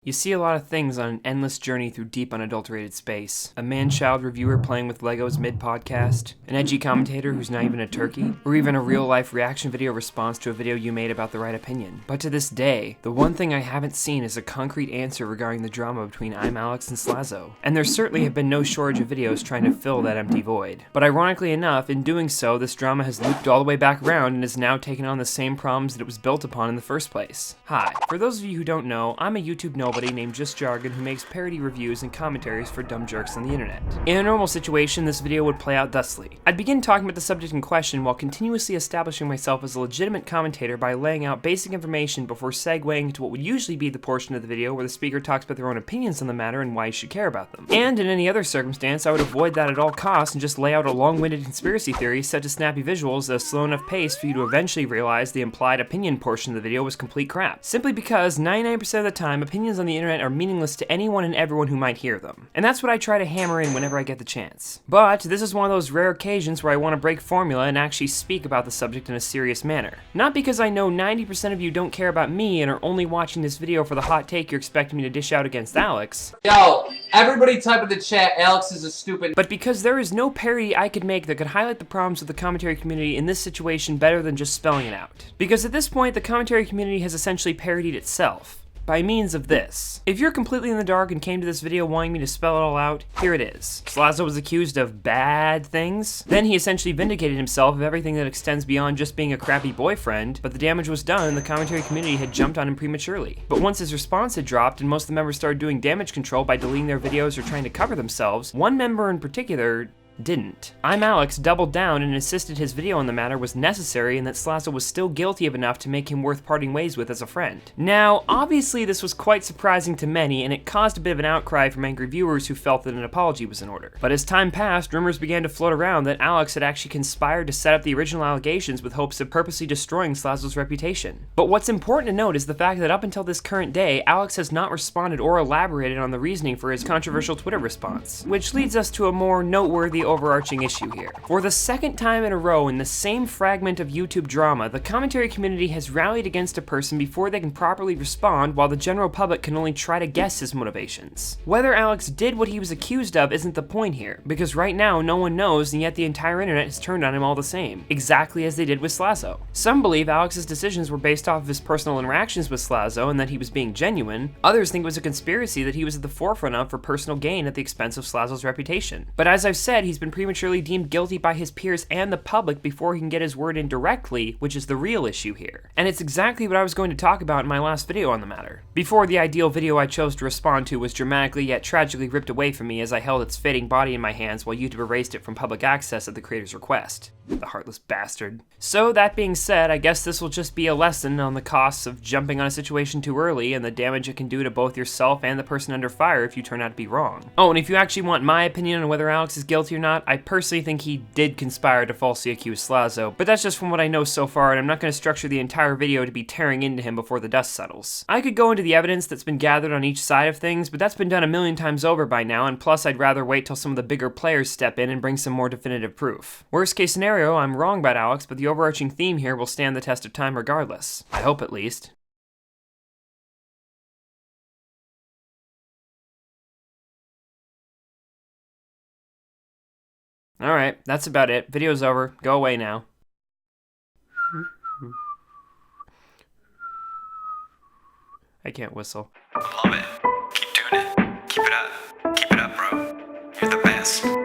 You see a lot of things on an endless journey through deep unadulterated space. A man-child reviewer playing with Legos mid-podcast, an edgy commentator who's not even a turkey, or even a real-life reaction video response to a video you made about the right opinion. But to this day, the one thing I haven't seen is a concrete answer regarding the drama between I'm Alex and Slazo. And there certainly have been no shortage of videos trying to fill that empty void. But ironically enough, in doing so, this drama has looped all the way back around and has now taken on the same problems that it was built upon in the first place. Hi, for those of you who don't know, I'm a YouTube nobody named Just Jargon who makes parody reviews and commentaries for dumb jerks on the internet. In a normal situation, this video would play out thusly. I'd begin talking about the subject in question while continuously establishing myself as a legitimate commentator by laying out basic information before segueing into what would usually be the portion of the video where the speaker talks about their own opinions on the matter and why you should care about them. And in any other circumstance, I would avoid that at all costs and just lay out a long-winded conspiracy theory set to snappy visuals at a slow enough pace for you to eventually realize the implied opinion portion of the video was complete crap. Simply because 99% of the time, opinions on the internet are meaningless to anyone and everyone who might hear them. And that's what I try to hammer in whenever I get the chance. But this is one of those rare occasions where I want to break formula and actually speak about the subject in a serious manner. Not because I know 90% of you don't care about me and are only watching this video for the hot take you're expecting me to dish out against Alex. Yo, everybody type in the chat, Alex is a stupid... But because there is no parody I could make that could highlight the problems with the commentary community in this situation better than just spelling it out. Because at this point, the commentary community has essentially parodied itself. By means of this. If you're completely in the dark and came to this video wanting me to spell it all out, here it is. Slazo was accused of bad things. Then he essentially vindicated himself of everything that extends beyond just being a crappy boyfriend, but the damage was done and the commentary community had jumped on him prematurely. But once his response had dropped and most of the members started doing damage control by deleting their videos or trying to cover themselves, one member in particular didn't. I'm Alex doubled down and insisted his video on the matter was necessary and that Slazo was still guilty of enough to make him worth parting ways with as a friend. Now, obviously this was quite surprising to many and it caused a bit of an outcry from angry viewers who felt that an apology was in order. But as time passed, rumors began to float around that Alex had actually conspired to set up the original allegations with hopes of purposely destroying Slazo's reputation. But what's important to note is the fact that up until this current day, Alex has not responded or elaborated on the reasoning for his controversial Twitter response. Which leads us to a more noteworthy overarching issue here. For the second time in a row in the same fragment of YouTube drama, the commentary community has rallied against a person before they can properly respond while the general public can only try to guess his motivations. Whether Alex did what he was accused of isn't the point here, because right now no one knows and yet the entire internet has turned on him all the same, exactly as they did with Slazo. Some believe Alex's decisions were based off of his personal interactions with Slazo and that he was being genuine. Others think it was a conspiracy that he was at the forefront of for personal gain at the expense of Slazo's reputation. But as I've said, he's been prematurely deemed guilty by his peers and the public before he can get his word in directly, which is the real issue here. And it's exactly what I was going to talk about in my last video on the matter. Before the ideal video I chose to respond to was dramatically yet tragically ripped away from me as I held its fading body in my hands while YouTube erased it from public access at the creator's request. The heartless bastard. So that being said, I guess this will just be a lesson on the costs of jumping on a situation too early and the damage it can do to both yourself and the person under fire if you turn out to be wrong. Oh, and if you actually want my opinion on whether Alex is guilty or not, I personally think he did conspire to falsely accuse Slazo, but that's just from what I know so far and I'm not going to structure the entire video to be tearing into him before the dust settles. I could go into the evidence that's been gathered on each side of things, but that's been done a million times over by now, and plus I'd rather wait till some of the bigger players step in and bring some more definitive proof. Worst case scenario, I'm wrong about Alex, but the overarching theme here will stand the test of time regardless. I hope at least. Alright, that's about it. Video's over. Go away now. I can't whistle. I love it. Keep doing it. Keep it up. Keep it up, bro. You're the best.